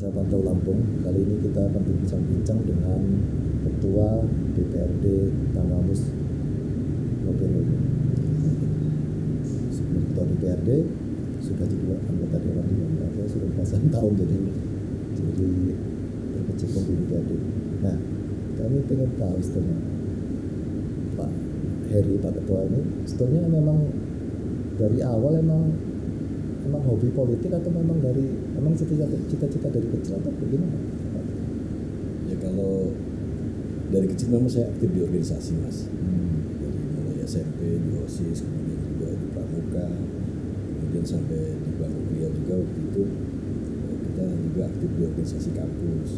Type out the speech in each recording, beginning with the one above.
Desa Pantau Lampung. Kali ini kita akan berbincang-bincang dengan Ketua DPRD Tanggamus Periode. Sebelum Ketua DPRD sudah juga anggota Dewan Pimpinan sudah belasan tahun jadi berkecimpung di DPRD. Nah, kami ingin tahu sebetulnya Pak Heri, Pak Ketua ini sebetulnya memang dari awal emang hobi politik atau memang cita-cita dari kecil atau bagaimana? Ya kalau dari kecil memang saya aktif di organisasi, Mas. Dari mulai SMP di OSIS, kemudian juga di Pramuka, kemudian sampai di bangku kuliah juga waktu itu kita juga aktif di organisasi kampus.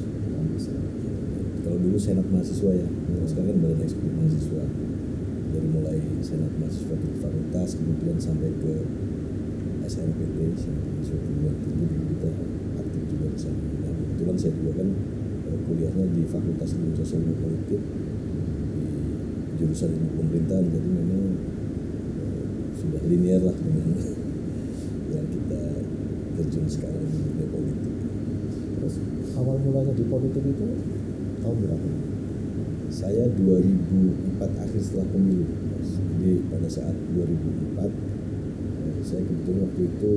Kalau dulu senat mahasiswa ya, sekarang kan badan eksekutif mahasiswa. Dari mulai senat mahasiswa di fakultas, kemudian sampai ke SNPT, senat mahasiswa perguruan tinggi, kita aktif juga di sana. Nah, kebetulan saya juga kan kuliahnya di Fakultas Ilmu Sosial Ilmu Politik di jurusan ilmu pemerintahan, jadi memang sudah linear lah dengan yang kita terjun sekarang di dunia politik. Terus awal mulanya di politik itu tahun berapa? Saya 2004 akhir setelah pemilu. Jadi pada saat 2004 saya kebetulan waktu itu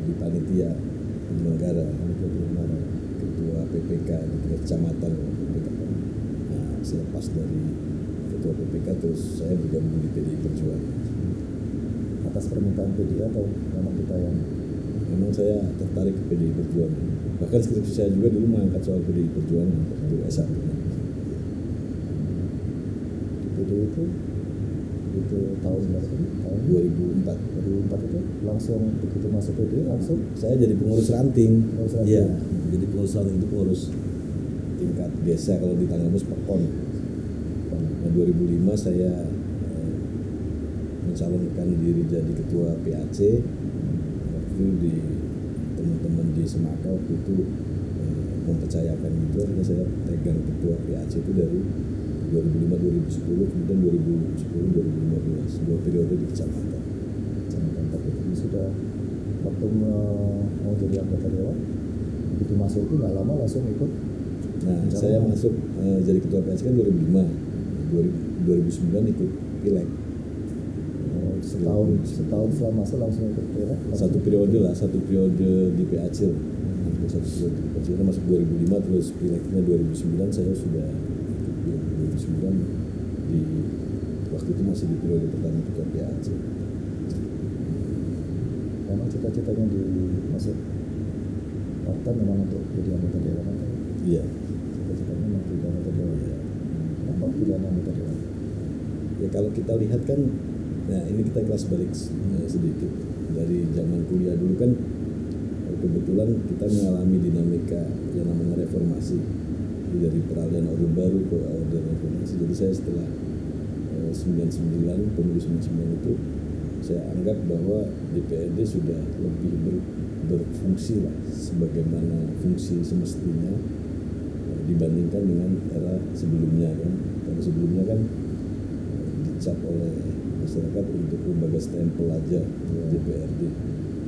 di panitia penyelenggara ketua PPK di tingkat kecamatan PPK. Nah, selepas dari ketua PPK terus saya bergabung di PDI Perjuangan. Atas permintaan PDI atau memang kita yang? Memang saya tertarik ke PDI Perjuangan. Bahkan skripsi saya juga dulu mengangkat soal PDI Perjuangan waktu S1. Di PDI itu tahun berapa? Tahun 2004. 2004 itu langsung begitu masuk PDI langsung saya jadi pengurus ranting. Iya, jadi pengurus ranting itu pengurus tingkat desa, kalau di Tanggamus Pekon. Nah, 2005 saya mencalonkan diri jadi ketua PAC. Waktu di teman-teman di Semaka waktu itu mempercayakan itu, akhirnya saya pegang ketua PAC itu dari 2005-2010, kemudian 2010-2015, 2 periode di kecamatan. Tapi itu sudah waktu mau jadi anggota dewan begitu masuk itu nggak lama langsung ikut. Nah, saya masuk jadi ketua PAC kan 2005, 2009 ikut pileg. Setahun setelah masuk langsung ikut pileg. Satu periode di PAC. Satu periode di PAC masuk 2005, terus pilegnya 2009 saya sudah 2009 di waktu itu masih di periode pertama ketua PAC. Memang cita-citanya di masuk partai memang untuk jadi anggota dewan atau? Iya. Cita-citanya memang jadi anggota dewan. Apa pilihan anggota dewan? Ya kalau kita lihat kan, nah ini kita kelas balik sedikit dari zaman kuliah dulu kan, kebetulan kita mengalami dinamika yang namanya reformasi. Dari peralihan Orde Baru ke Orde Reformasi. Jadi saya setelah 99, pemilu 99 itu saya anggap bahwa DPRD sudah lebih berfungsi lah sebagaimana fungsi semestinya dibandingkan dengan era sebelumnya kan. Karena sebelumnya kan dicap oleh masyarakat untuk lembaga stempel aja DPRD.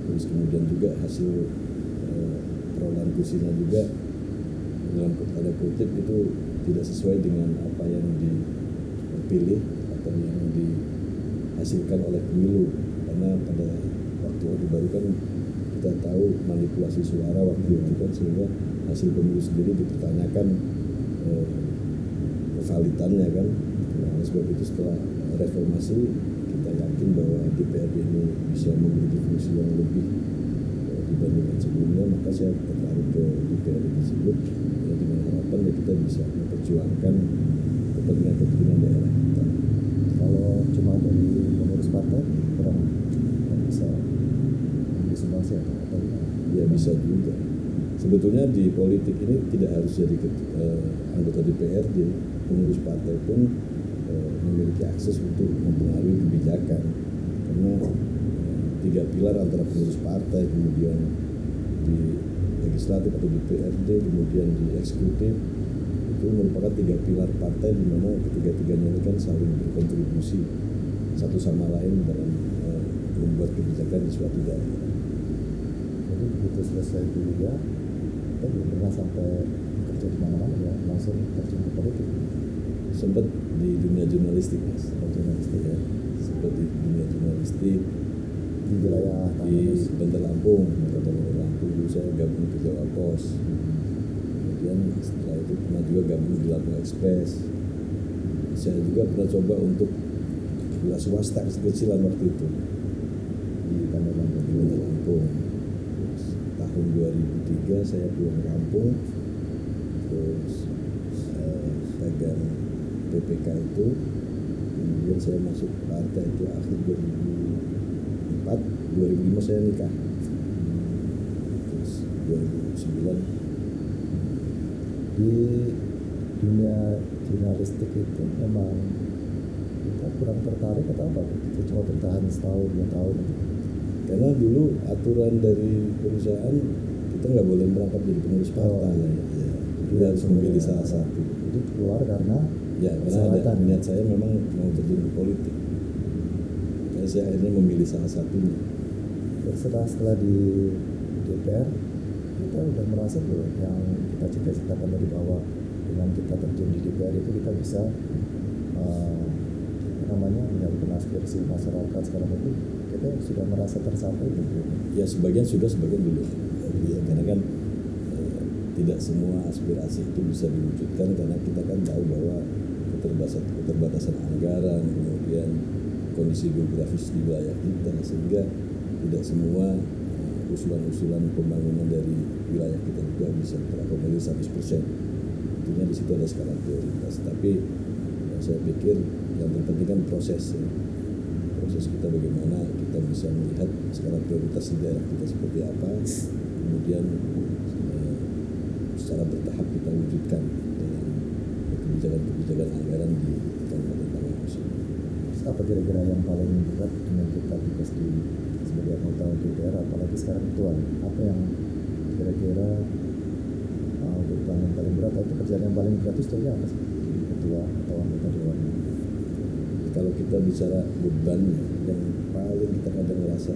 Terus kemudian juga hasil perolehan kursinya juga dalam tanda kutip itu tidak sesuai dengan apa yang dipilih atau yang dihasilkan oleh pemilu, karena pada waktu Orde Baru kan kita tahu manipulasi suara waktu itu kan, sehingga hasil pemilu sendiri dipertanyakan kevalitannya kan. Nah, sebab itu setelah reformasi kita yakin bahwa DPRD ini bisa memiliki fungsi yang lebih dibandingkan sebelumnya, maka saya tertarik ke DPRD tersebut ya, dengan harapan ya kita bisa memperjuangkan kepentingan daerah kita. Kalau cuma dari pengurus partai kurang bisa sumbangsi atau gimana? Ya bisa juga. Sebetulnya di politik ini tidak harus jadi anggota DPRD, pengurus partai pun memiliki akses untuk mempengaruhi kebijakan, karena 3 pilar antara pengurus partai, kemudian di legislatif atau DPRD, kemudian di eksekutif, itu merupakan 3 pilar partai di mana ketiga-tiganya ini kan saling berkontribusi satu sama lain dalam membuat kebijakan di suatu daerah. Jadi begitu selesai kuliah kita belum pernah sampai kerja di mana-mana ya, langsung terjun ke politik. Sempat di dunia jurnalistik mas, Jurnalistik ya, sempat di dunia jurnalistik di wilayah di Tamanus. Bandar Lampung, Kota Bandar Lampung dulu saya gabung ke Jawa Pos. Kemudian setelah itu pernah juga gabung di Lampung Express. Saya juga pernah coba untuk wira swasta kecil-kecilan waktu itu Di Bandar Lampung. di Bandar Lampung. Terus, tahun 2003 saya pulang kampung, terus pegang PPK itu, kemudian saya masuk partai itu akhir 2004, 2005 saya nikah, terus 2009 Di dunia jurnalistik itu memang kita kurang tertarik atau apa? Kita cuma bertahan setahun 2 tahun. karena dulu aturan dari perusahaan kita nggak boleh merangkap jadi pengurus partai. Ya. Jadi harus memilih salah satu. Jadi keluar karena Ya, karena ada niat saya memang mau terjun ke politik. Karena saya akhirnya memilih salah satunya. setelah di DPR kita udah merasa tuh yang kita cita-citakan dari bawah, dengan kita terjun di DPR itu kita bisa menyalurkan aspirasi masyarakat sekarang itu kita sudah merasa tersampai gitu. Ya sebagian sudah, sebagian belum. Ya, karena kan tidak semua aspirasi itu bisa diwujudkan karena kita kan tahu bahwa keterbatasan anggaran, kemudian kondisi geografis di wilayah kita, sehingga tidak semua usulan-usulan pembangunan dari wilayah kita juga bisa terakomodir 100%. Tentunya di situ ada skala prioritas. Tapi saya pikir yang terpenting kan proses ya. Proses kita bagaimana kita bisa melihat skala prioritas di daerah kita seperti apa, kemudian secara bertahap kita wujudkan dengan kebijakan-kebijakan anggaran di Kabupaten Tamanus. Apa kira-kira yang paling berat dengan kita tugas di sebagai anggota DPR, apalagi sekarang ketua? Apa yang kira-kira beban yang paling berat atau pekerjaan yang paling berat itu sebetulnya apa sih di ketua atau anggota dewan? Kalau kita bicara beban, yang paling kita kadang merasa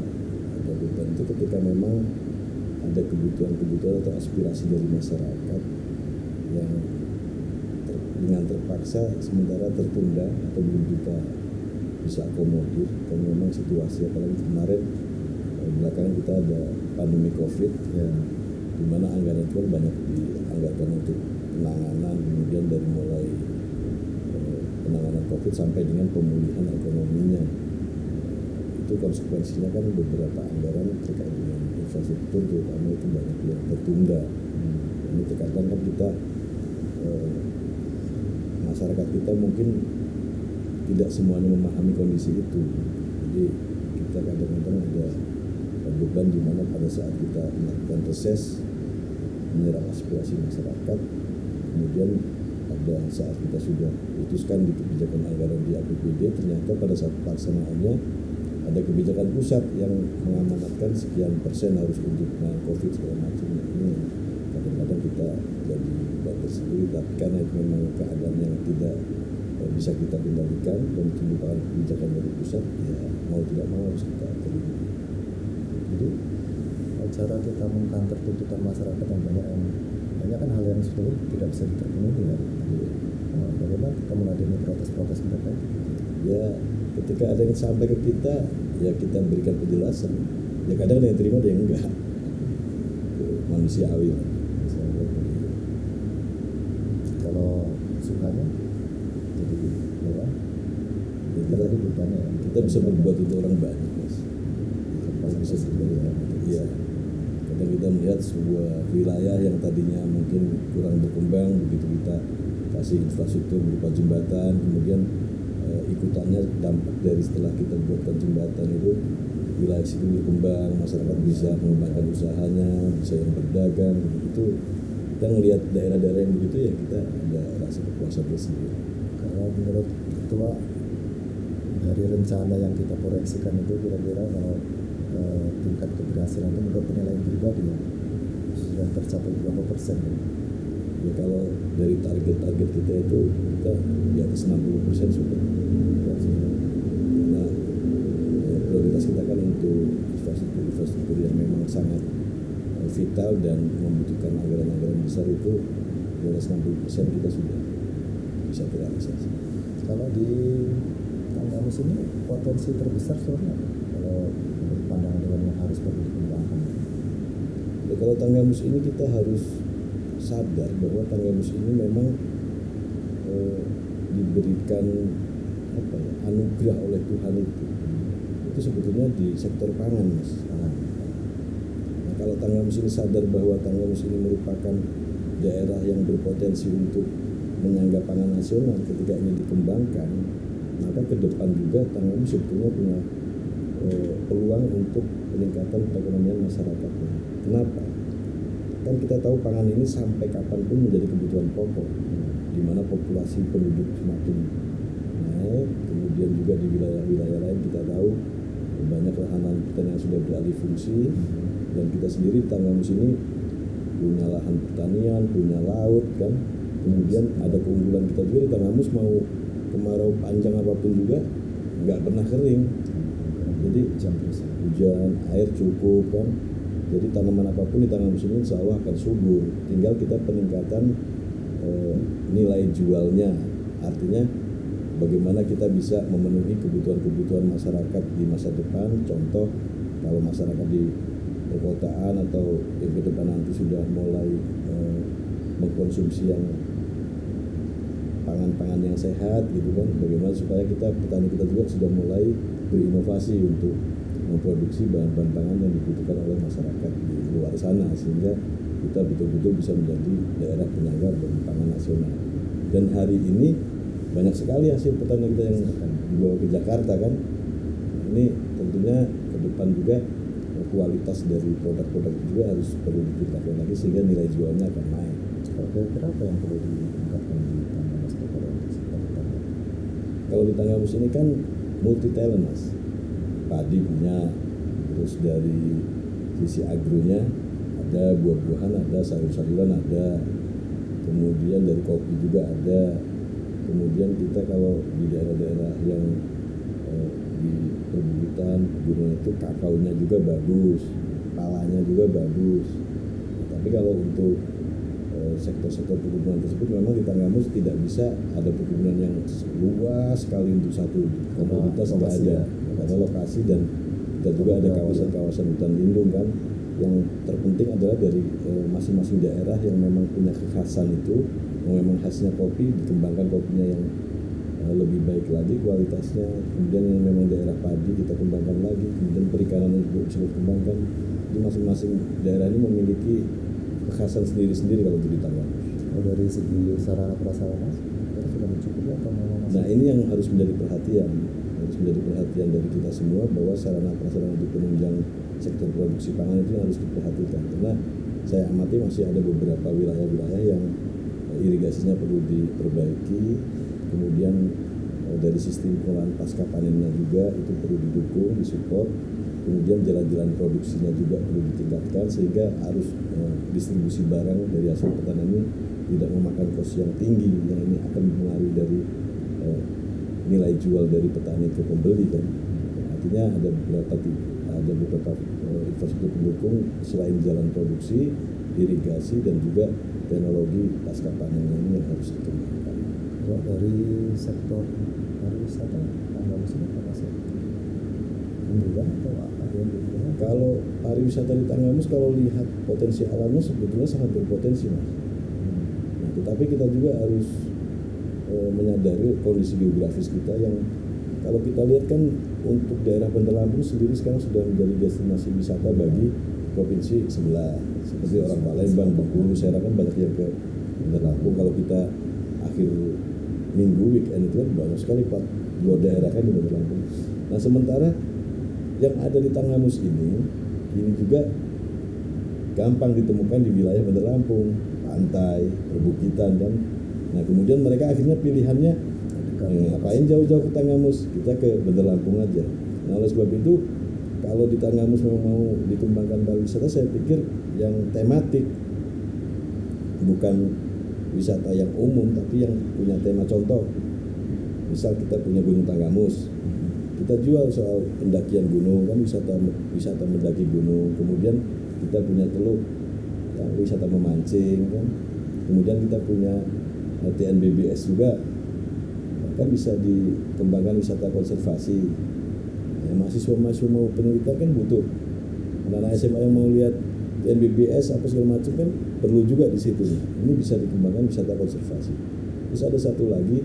ada beban itu ketika memang ada kebutuhan-kebutuhan atau aspirasi dari masyarakat yang dengan terpaksa sementara tertunda atau belum kita bisa akomodir karena memang situasi, apalagi kemarin belakangan kita ada pandemi COVID ya, di mana anggaran itu kan banyak dianggarkan untuk penanganan, kemudian dari mulai penanganan COVID sampai dengan pemulihan ekonominya. Itu konsekuensinya kan beberapa anggaran terkait dengan infrastruktur terutama itu banyak yang tertunda. Ini terkadang kan kita masyarakat kita mungkin tidak semuanya memahami kondisi itu. Jadi kita kadang-kadang ada beban di mana pada saat kita melakukan reses menyerap aspirasi masyarakat, kemudian pada saat kita sudah putuskan di kebijakan anggaran di APBD, ternyata pada saat pelaksanaannya ada kebijakan pusat yang mengamanatkan sekian persen harus untuk COVID segala macam. Ini kadang-kadang kita jadi beban tersendiri, tapi karena itu memang keadaan yang tidak bisa kita kendalikan dan itu merupakan kebijakan dari pusat, ya mau tidak mau harus kita terima. Jadi cara kita mengkantor tuntutan masyarakat yang banyak kan hal yang sebetulnya tidak bisa terpenuhi ya. Bagaimana kita meladeni protes-protes mereka? Ya ketika ada yang sampai ke kita, ya kita berikan penjelasan. Ya kadang ada yang terima, ada yang enggak. Manusiawi lah. Kalau sukanya jadi dewan, Ya, kita bisa berbuat untuk orang banyak, mas. Kita bisa berbuat. Iya. Kadang kita melihat sebuah wilayah yang tadinya mungkin kurang berkembang, begitu kita kasih infrastruktur berupa jembatan, kemudian ikutannya dampak dari setelah kita buatkan jembatan itu wilayah situ berkembang, masyarakat bisa mengembangkan usahanya, bisa yang berdagang. Itu kita ngelihat daerah-daerah yang begitu, ya kita ada rasa kepuasan tersendiri. Kalau menurut ketua dari rencana yang kita proyeksikan itu kira-kira kalau tingkat keberhasilan itu menurut penilaian pribadi ya sudah tercapai berapa persen? Ya kalau dari target-target kita itu kita di atas 60% sudah. Karena prioritas kita kan untuk infrastruktur yang memang sangat vital dan membutuhkan anggaran-anggaran besar itu di atas 60% kita sudah bisa terrealisasi. Kalau di Tanggamus ini potensi terbesar sebenarnya kalau menurut pandangan Dewan yang harus perlu dikembangkan. Ya, kalau Tanggamus ini kita harus sadar bahwa Tanggamus ini memang diberikan anugerah oleh Tuhan itu sebetulnya di sektor pangan, Mas. Nah, kalau Tanggamus ini sadar bahwa Tanggamus ini merupakan daerah yang berpotensi untuk menyangga pangan nasional, ketika ini dikembangkan, maka ke depan juga Tanggamus sebetulnya punya peluang untuk peningkatan perekonomian masyarakatnya. Kenapa? Kan kita tahu pangan ini sampai kapanpun menjadi kebutuhan pokok, di mana populasi penduduk semakin naik, kemudian juga di wilayah-wilayah lain kita tahu banyak lahan pertanian yang sudah beralih fungsi, dan kita sendiri di Tanggamus ini punya lahan pertanian, punya laut kan, kemudian ada keunggulan kita juga di Tanggamus, mau kemarau panjang apapun juga nggak pernah kering, jadi hujan, air cukup kan, jadi tanaman apapun di Tanggamus ini insya Allah akan subur, tinggal kita peningkatan nilai jualnya, artinya bagaimana kita bisa memenuhi kebutuhan-kebutuhan masyarakat di masa depan. Contoh, kalau masyarakat di perkotaan atau yang ke depan nanti sudah mulai mengkonsumsi yang pangan-pangan yang sehat gitu kan, bagaimana supaya petani kita juga sudah mulai berinovasi untuk memproduksi bahan-bahan pangan yang dibutuhkan oleh masyarakat di luar sana, sehingga kita betul-betul bisa menjadi daerah penyangga bagi pangan nasional. Dan hari ini banyak sekali hasil pertanian kita yang dibawa ke Jakarta kan. Ini tentunya ke depan juga kualitas dari produk-produk itu juga harus perlu ditingkatkan lagi sehingga nilai jualnya akan naik. Kira-kira apa yang perlu ditingkatkan di Tanggamus kalau di Tanggamus ini kan multi talent, Mas. Padi punya, terus dari sisi agronya ada, buah-buahan ada, sayur-sayuran ada, kemudian dari kopi juga ada, kemudian kita kalau di daerah-daerah yang di perbukitan gunung itu kakaonya juga bagus, palanya juga bagus. Tapi kalau untuk sektor-sektor perkebunan tersebut memang di Tanggamus tidak bisa ada perkebunan yang luas sekali untuk satu komoditas, nggak ada, karena lokasi, dan kita juga ada kawasan-kawasan hutan lindung kan. Yang terpenting adalah dari masing-masing daerah yang memang punya kekhasan itu, yang memang khasnya kopi, dikembangkan kopinya yang lebih baik lagi kualitasnya, kemudian yang memang daerah padi kita kembangkan lagi, kemudian perikanannya juga bisa dikembangkan. Jadi masing-masing daerah ini memiliki kekhasan sendiri-sendiri kalau di Tanggamus. Dari segi sarana prasarana sudah mencukupi atau memang masih? Nah, ini yang harus menjadi perhatian dari kita semua, bahwa sarana prasarana untuk penunjang sektor produksi pangan itu harus diperhatikan, karena saya amati masih ada beberapa wilayah-wilayah yang irigasinya perlu diperbaiki, kemudian dari sistem pengolahan pasca panennya juga itu perlu didukung, disupport, kemudian jalan-jalan produksinya juga perlu ditingkatkan sehingga arus distribusi barang dari hasil pertanian ini tidak memakan kos yang tinggi, yang ini akan mempengaruhi dari nilai jual dari petani ke pembeli kan. Artinya ada beberapa infrastruktur pendukung selain jalan produksi, irigasi, dan juga teknologi pasca panennya ini yang harus dikembangkan. Kalau dari sektor pariwisata Tanggamus ini apa sih? Unggulan atau ada yang berbeda? Kalau pariwisata di Tanggamus, kalau lihat potensi alamnya sebetulnya sangat berpotensi, Mas. Nah, tetapi kita juga harus menyadari kondisi geografis kita yang kalau kita lihat kan untuk daerah Bandar Lampung sendiri sekarang sudah menjadi destinasi wisata bagi provinsi sebelah, seperti orang Palembang, Bengkulu, Serang kan banyak yang ke Bandar Lampung. Kalau kita akhir minggu weekend itu kan banyak sekali dua daerah kan di Bandar Lampung. Nah, sementara yang ada di Tanggamus ini juga gampang ditemukan di wilayah Bandar Lampung, pantai, perbukitan kan. Nah, kemudian mereka akhirnya pilihannya ngapain jauh-jauh ke Tanggamus, kita ke Bandar Lampung aja. Nah, oleh sebab itu kalau di Tanggamus memang mau dikembangkan pariwisata, saya pikir yang tematik, bukan wisata yang umum tapi yang punya tema. Contoh, misal kita punya Gunung Tanggamus, kita jual soal pendakian gunung kan, wisata mendaki gunung. Kemudian kita punya Teluk wisata memancing kan. Kemudian kita punya TNBBS juga, kan bisa dikembangkan wisata konservasi. Mahasiswa mau penelitian kan butuh. Anak-anak SMA yang mau lihat TNBBS apa segala macam kan perlu juga di situ. Ini bisa dikembangkan wisata konservasi. Terus ada satu lagi,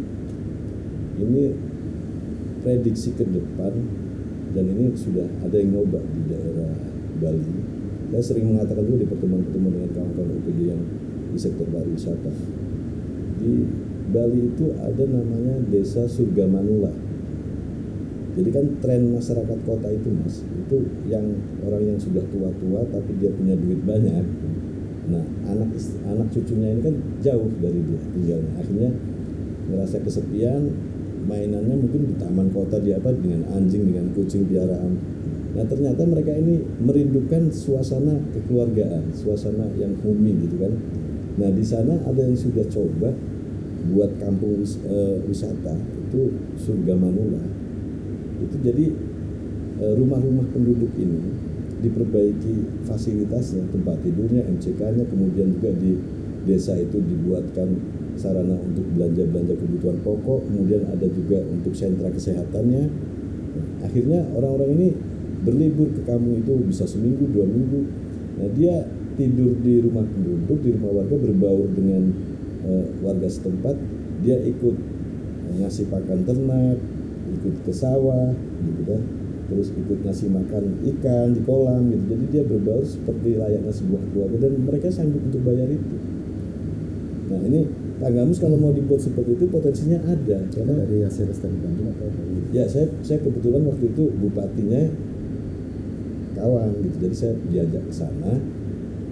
ini prediksi ke depan, dan ini sudah ada yang nyoba di daerah Bali. Saya sering mengatakan juga di pertemuan-pertemuan dengan kawan-kawan UPD yang di sektor pariwisata. Di Bali itu ada namanya Desa Surga Manula. Jadi kan tren masyarakat kota itu Mas, itu yang orang yang sudah tua-tua tapi dia punya duit banyak. Nah, anak cucunya ini kan jauh dari dia tinggalnya. Akhirnya ngerasa kesepian, mainannya mungkin di taman kota, dia apa dengan anjing, dengan kucing piaraan. Nah, ternyata mereka ini merindukan suasana kekeluargaan, suasana yang homey gitu kan. Nah, di sana ada yang sudah coba buat kampung wisata itu Surga Manula. Itu jadi rumah-rumah penduduk ini diperbaiki fasilitasnya, tempat tidurnya, MCK-nya, kemudian juga di desa itu dibuatkan sarana untuk belanja kebutuhan pokok, kemudian ada juga untuk sentra kesehatannya. Akhirnya orang-orang ini berlibur ke kampung itu bisa seminggu, 2 minggu. Nah, dia tidur di rumah penduduk, di rumah warga, berbaur dengan warga setempat. Dia ikut ngasih pakan ternak, ikut ke sawah gitu kan, terus ikut ngasih makan ikan di kolam gitu. Jadi dia berbaur seperti layaknya sebuah keluarga, dan mereka sanggup untuk bayar itu. Nah, ini Tanggamus kalau mau dibuat seperti itu potensinya ada. Karena dari hasil studi Bandung atau dari... Ya, saya kebetulan waktu itu bupatinya kawan gitu, jadi saya diajak ke sana,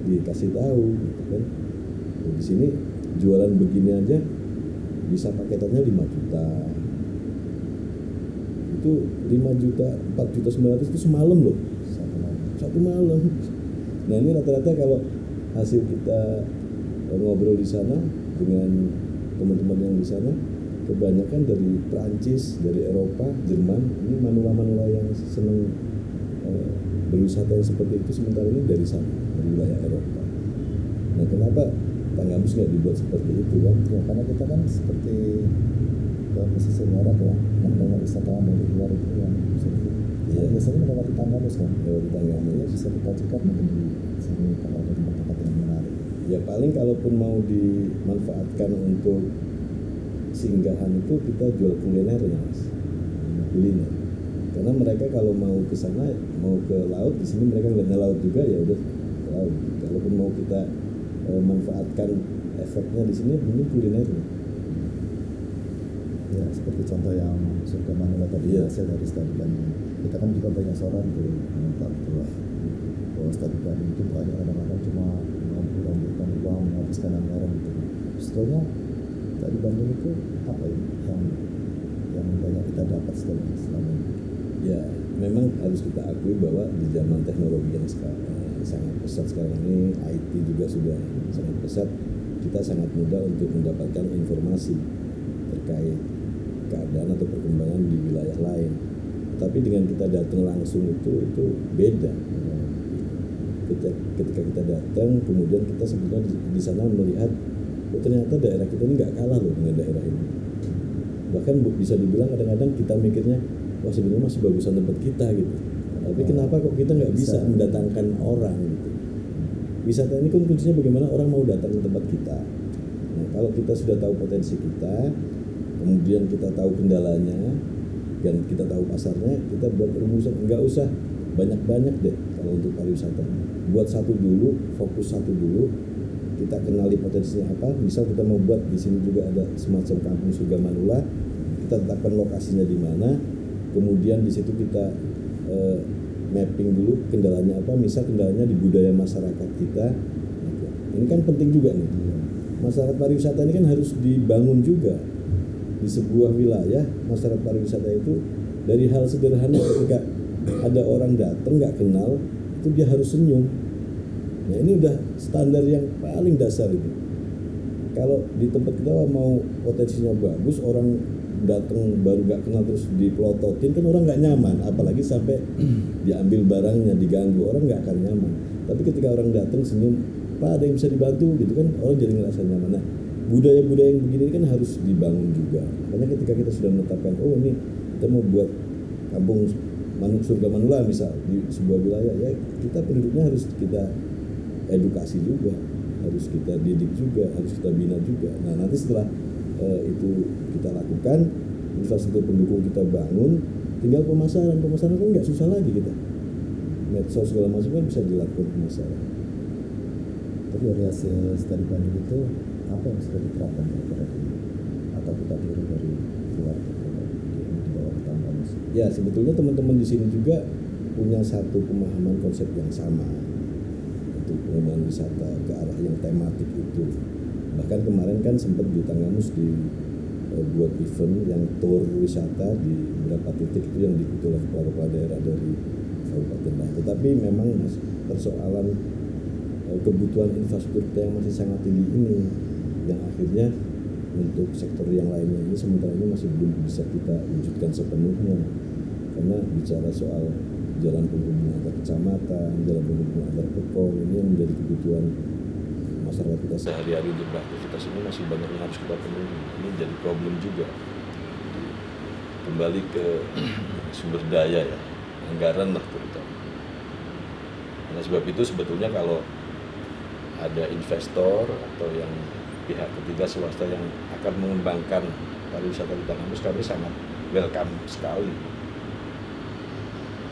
dikasih tahu gitu kan. Nah, di sini jualan begini aja bisa paketannya 5 juta. Itu 5 juta, 4.900.000 itu semalam loh. Satu malam. Nah, ini rata-rata kalau hasil kita ngobrol di sana dengan teman-teman yang di sana, kebanyakan dari Prancis, dari Eropa, Jerman. Ini manula-manula yang senang berwisata yang seperti itu sementara ini dari sana, dari wilayah Eropa. Nah, kenapa Tanggamus nggak dibuat seperti itu kan? Ya, karena kita kan seperti ke pesisir barat ya, yang banyak wisatawan dari luar itu yang bisa Iya. biasanya melewati Tanggamus kan. Lewat Tanggamus. Ya, bisa dikajikan mungkin di sini kalau ada tempat-tempat yang menarik. Ya paling kalaupun mau dimanfaatkan untuk singgahan itu kita jual kulinernya Mas. Kuliner. Karena mereka kalau mau ke sana, mau ke laut, di sini mereka nggak laut juga, ya udah ke laut. Kalaupun mau kita manfaatkan efeknya di sini, mungkin kulinernya. Ya, seperti contoh yang Surga Manula tadi, Iya. hasil dari studi Bandung. Kita kan juga banyak seorang tuh komentar bahwa studi Bandung itu banyak kadang-kadang cuma mengambil uang, menghabiskan anggaran gitu. Sebetulnya studi Bandung itu apa ya yang banyak kita dapat selama ini? Ya, memang harus kita akui bahwa di zaman teknologi yang sangat pesat sekarang ini, IT juga sudah sangat pesat, kita sangat mudah untuk mendapatkan informasi terkait keadaan atau perkembangan di wilayah lain. Tapi dengan kita datang langsung itu beda. Ketika kita datang, kemudian kita sebetulnya di sana melihat, oh ternyata daerah kita ini nggak kalah loh dengan daerah ini. Bahkan bisa dibilang kadang-kadang kita mikirnya, wah sebenarnya masih bagusan tempat kita gitu. Tapi kenapa kok kita nggak bisa mendatangkan orang gitu? Wisata ini kan kuncinya bagaimana orang mau datang ke tempat kita. Nah, kalau kita sudah tahu potensi kita, kemudian kita tahu kendalanya, dan kita tahu pasarnya, kita buat rumusan. Nggak usah banyak-banyak deh kalau untuk pariwisata. Buat satu dulu, fokus satu dulu. Kita kenali potensinya apa. Misal kita mau buat di sini juga ada semacam kampung Surga Manula. Kita tetapkan lokasinya di mana. Kemudian di situ kita mapping dulu kendalanya apa. Misal kendalanya di budaya masyarakat kita. Ini kan penting juga nih. Masyarakat pariwisata ini kan harus dibangun juga di sebuah wilayah. Masyarakat pariwisata itu dari hal sederhana, ketika ada orang datang nggak kenal, itu dia harus senyum. Nah, ini udah standar yang paling dasar itu. Kalau di tempat kita mau potensinya bagus, orang datang baru nggak kenal terus dipelototin, kan orang nggak nyaman. Apalagi sampai diambil barangnya, diganggu, orang nggak akan nyaman. Tapi ketika orang datang senyum, Pak ada yang bisa dibantu gitu kan, orang jadi ngerasa nyaman. Nah, budaya-budaya yang begini kan harus dibangun juga. Makanya ketika kita sudah menetapkan, oh ini kita mau buat kampung surga Manula misal di sebuah wilayah, ya kita penduduknya harus kita edukasi juga, harus kita didik juga, harus kita bina juga. Nah nanti setelah itu kita lakukan, infrastruktur pendukung kita bangun, tinggal pemasaran kan nggak susah lagi kita. Medsos segala macam kan bisa dilakukan pemasaran. Tapi dari hasil studi banding itu apa yang sudah diterapkan kepada diri atau kita tiru dari luar di bawah tangga musik? Ya sebetulnya teman-teman di sini juga punya satu pemahaman konsep yang sama untuk pengembangan wisata ke arah yang tematik itu. Bahkan kemarin kan sempat di Tanggamus buat event yang tour wisata di beberapa titik itu yang diikuti oleh kepala-kepala daerah dari Kabupaten Bah. Tetapi memang persoalan kebutuhan infrastruktur kita yang masih sangat tinggi ini yang akhirnya untuk sektor yang lainnya ini sementara ini masih belum bisa kita wujudkan sepenuhnya, karena bicara soal jalan penghubung antar kecamatan, jalan penghubung antar pekong, ini yang menjadi kebutuhan masyarakat kita sehari-hari untuk beraktivitas ini masih banyak yang harus kita penuhi. Ini jadi problem juga. Kembali ke sumber daya ya, anggaran lah terutama. Karena sebab itu sebetulnya kalau ada investor atau yang pihak ketiga swasta yang akan mengembangkan pariwisata di Tanggamus, kami sangat welcome sekali.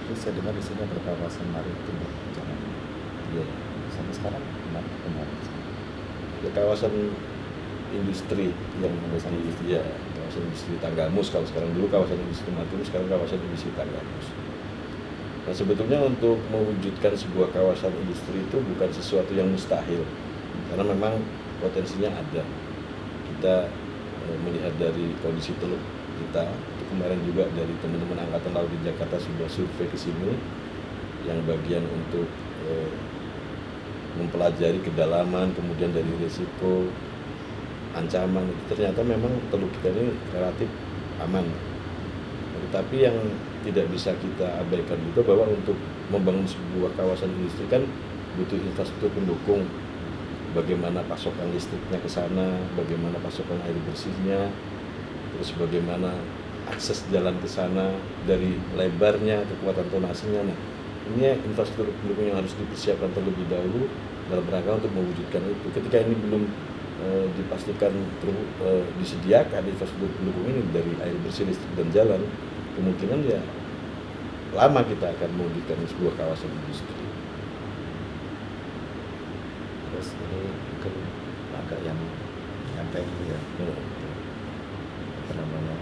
Terus saya dengar di sini ada kawasan maritim, jangan. Ya. Sampai sekarang benar. Ya, kawasan industri yang ya kawasan industri Tanggamus kalau sekarang, dulu kawasan industri Matius, sekarang kawasan industri Tanggamus. Nah sebetulnya untuk mewujudkan sebuah kawasan industri itu bukan sesuatu yang mustahil, karena memang potensinya ada. Kita melihat dari kondisi teluk kita, itu kemarin juga dari teman-teman Angkatan Laut di Jakarta sudah survei ke sini, yang bagian untuk mempelajari kedalaman, kemudian dari risiko, ancaman, itu ternyata memang teluk kita ini relatif aman. Tetapi yang tidak bisa kita abaikan juga bahwa untuk membangun sebuah kawasan industri kan butuh infrastruktur pendukung. Bagaimana pasokan listriknya ke sana, bagaimana pasokan air bersihnya, terus bagaimana akses jalan ke sana, dari lebarnya, kekuatan tonasenya. Nah, ini infrastruktur pendukung yang harus dipersiapkan terlebih dahulu dalam rangka untuk mewujudkan itu. Ketika ini belum dipastikan disediakan infrastruktur pendukung ini dari air bersih, listrik, dan jalan, kemungkinan ya lama kita akan mewujudkan sebuah kawasan industri. Terus ini mungkin agak yang nyantai gitu ya. Apa namanya?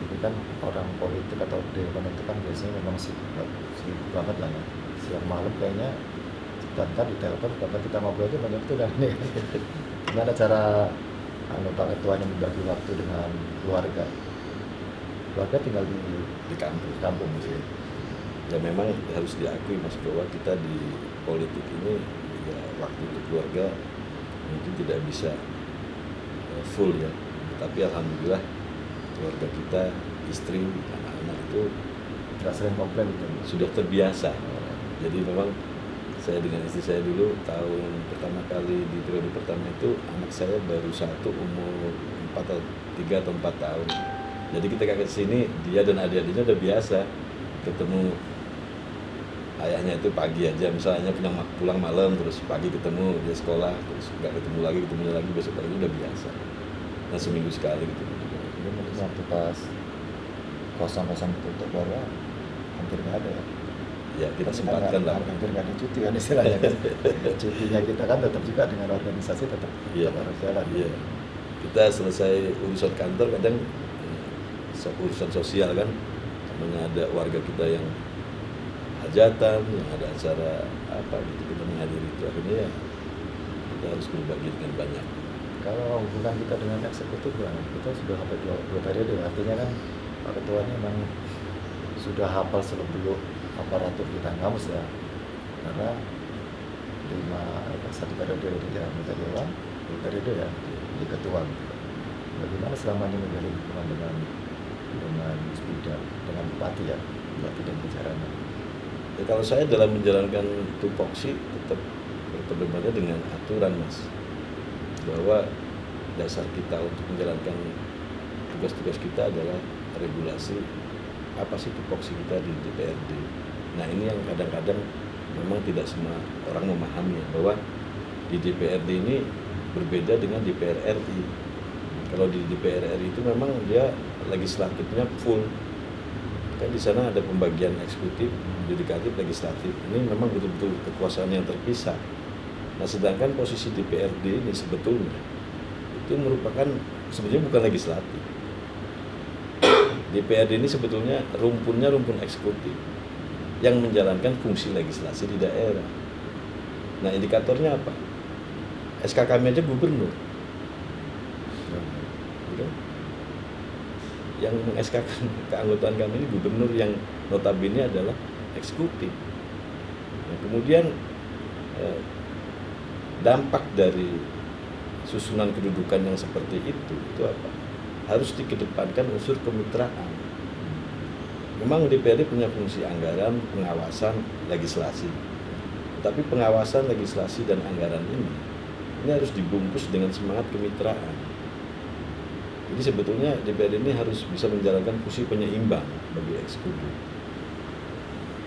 Ini kan orang politik atau dewan itu kan biasanya memang sibuk banget lah ya. Siang malam kayaknya bahkan di telepon, bahkan kita ngobrol itu banyak itu dan ini. Gimana cara Pak Ketuanya membagi waktu dengan keluarga? Keluarga tinggal di kampung sih. Ya memang harus diakui Mas bahwa kita di politik ini ya waktu untuk keluarga mungkin tidak bisa full ya, tapi alhamdulillah keluarga kita, istri, anak-anak itu nggak sering komplain gitu. Sudah terbiasa. Jadi memang saya dengan istri saya dulu tahun pertama kali di periode pertama itu anak saya baru satu, umur 3 atau 4 tahun. Jadi ketika ke sini dia dan adik-adiknya udah biasa ketemu ayahnya itu pagi aja, misalnya pulang malam, terus pagi ketemu dia sekolah, terus nggak ketemu lagi besok pagi, udah biasa. Nah seminggu sekali gitu. Jadi mungkin waktu pas kosong-kosong untuk keluarga hampir nggak ada ya. Ya kita sempatkan lah. Hampir nggak ada cuti kan istilahnya kan. Cutinya kita kan tetap juga dengan organisasi tetap harus jalan. Iya. Kita selesai urusan kantor kadang urusan sosial kan, namanya ada warga kita yang hajatan, yang ada acara apa gitu, kita menghadiri itu, akhirnya ya kita harus berbagi dengan banyak. Kalau hubungan kita dengan eksekutif kita sudah hampir 2 periode, artinya kan Pak Ketua ini memang sudah hafal seluk-beluk aparatur di Tanggamus ya, karena 1 periode dia minta dewan, 2 periode ya jadi ketua. Bagaimana selama ini menjalin hubungan dengan Musbida, dengan Bupati ya, Bupati dan jajarannya? Ya, kalau saya dalam menjalankan tupoksi tetap berdebatnya dengan aturan, Mas, bahwa dasar kita untuk menjalankan tugas-tugas kita adalah regulasi apa sih tupoksi kita di DPRD. Nah, ini yang kadang-kadang memang tidak semua orang memahami bahwa di DPRD ini berbeda dengan DPR RI. Kalau di DPR RI itu memang dia legislatifnya full. Kan di sana ada pembagian eksekutif, yudikatif, legislatif. Ini memang betul-betul kekuasaan yang terpisah. Nah, sedangkan posisi DPRD ini sebetulnya itu merupakan sebenarnya bukan legislatif. DPRD ini sebetulnya rumpunnya rumpun eksekutif yang menjalankan fungsi legislasi di daerah. Nah, indikatornya apa? SK kami aja gubernur. Gitu. Yang meng-SK-kan keanggotaan kami ini gubernur yang notabene adalah eksekutif. Nah, kemudian dampak dari susunan kedudukan yang seperti itu apa? Harus dikedepankan unsur kemitraan. Memang DPRD punya fungsi anggaran, pengawasan, legislasi. Tapi pengawasan, legislasi, dan anggaran ini harus dibungkus dengan semangat kemitraan. Jadi sebetulnya DPRD ini harus bisa menjalankan fungsi penyeimbang bagi eksekutif.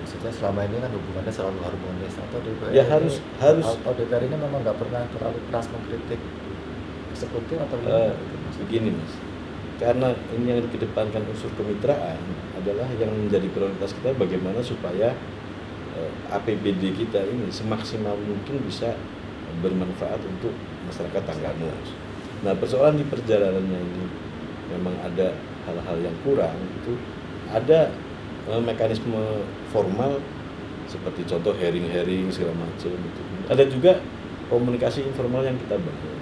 Maksudnya selama ini kan hubungannya selalu harmonis, atau DPR Ya ini, harus atau DPR ini memang nggak pernah terlalu keras mengkritik eksekutif atau begini, Mas. Karena ini yang dikedepankan unsur kemitraan adalah yang menjadi prioritas kita, bagaimana supaya APBD kita ini semaksimal mungkin bisa bermanfaat untuk masyarakat Tanggamus. Nah, persoalan di perjalanannya ini memang ada hal-hal yang kurang, itu ada mekanisme formal seperti contoh hearing segala macam itu. Ada juga komunikasi informal yang kita bangun.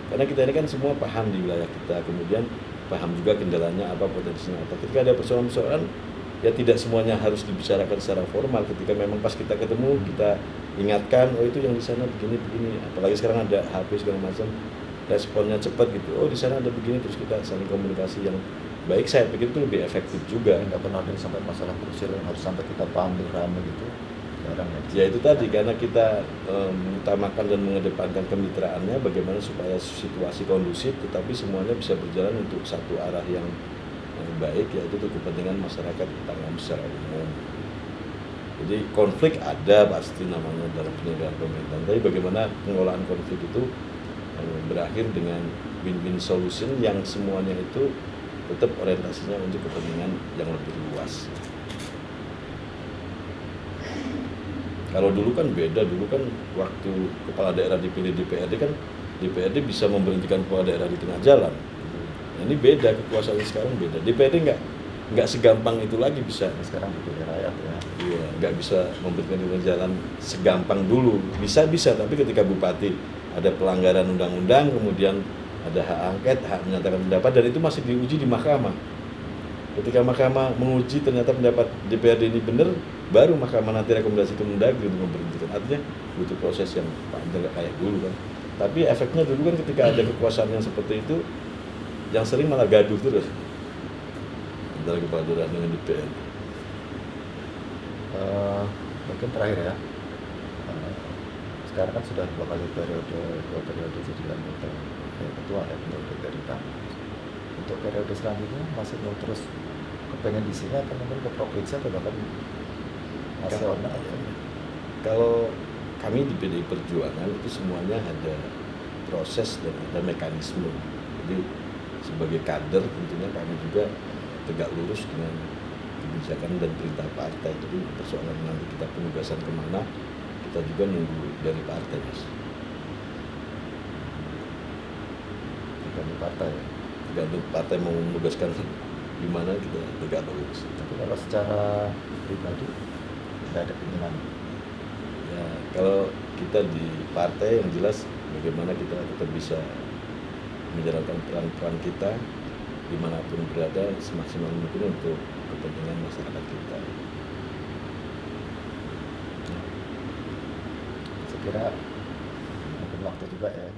Karena kita ini kan semua paham di wilayah kita, kemudian paham juga kendalanya apa, potensinya apa. Ketika ada persoalan-persoalan, ya tidak semuanya harus dibicarakan secara formal. Ketika memang pas kita ketemu, kita ingatkan, oh itu yang di sana begini. Apalagi sekarang ada HP segala macam, responnya cepat gitu. Oh di sana ada begini, terus kita saling komunikasi yang baik. Saya pikir itu lebih efektif juga. nggak pernah ada sampai masalah krusial yang harus sampai kita panggil rame gitu. Ya itu tadi, karena kita mengutamakan dan mengedepankan kemitraannya, bagaimana supaya situasi kondusif tetapi semuanya bisa berjalan untuk satu arah yang baik, yaitu untuk kepentingan masyarakat Tanggamus secara umum. Jadi konflik ada pasti namanya dalam penyelenggaraan pemerintahan, tapi bagaimana pengelolaan konflik itu berakhir dengan win-win solution yang semuanya itu tetap orientasinya untuk kepentingan yang lebih luas. Kalau dulu kan beda, dulu kan waktu kepala daerah dipilih DPRD kan DPRD bisa memberhentikan kepala daerah di tengah jalan. Nah, ini beda, kekuasaannya sekarang beda. DPRD nggak segampang itu lagi bisa. Sekarang dipilih rakyat ya. Iya, nggak bisa memberhentikan di tengah jalan segampang dulu. Bisa, tapi ketika bupati ada pelanggaran undang-undang, kemudian ada hak angket, hak menyatakan pendapat, dan itu masih diuji di mahkamah. Ketika mahkamah menguji ternyata pendapat DPRD ini benar, baru mahkamah nanti rekomendasi ke Mendagri untuk memberhentikan. Artinya butuh proses yang panjang, nggak kayak dulu kan. Tapi efeknya dulu kan ketika ada kekuasaan yang seperti itu, yang sering malah gaduh terus antara kepala daerah dengan DPR. Mungkin terakhir ya, sekarang kan sudah dua periode jadi anggota ketua ya periode dari Tanggamus. Untuk periode selanjutnya masih mau terus kepengen di sini atau mungkin ke provinsi atau bahkan nasional? Kalau kami di PDI Perjuangan itu semuanya ada proses dan ada mekanisme. Jadi sebagai kader tentunya kami juga tegak lurus dengan kebijakan dan perintah partai. Jadi persoalan nanti kita penugasan kemana, kita juga nunggu dari partai, Mas. Dari partai. Tergantung partai mau menugaskan di mana, kita tegak lurus. Tapi kalau secara pribadi nggak ada keinginan. Ya, kalau kita di partai yang jelas bagaimana kita tetap bisa menjalankan peran-peran kita dimanapun berada semaksimal mungkin untuk kepentingan masyarakat kita. Saya kira mungkin waktu juga ya.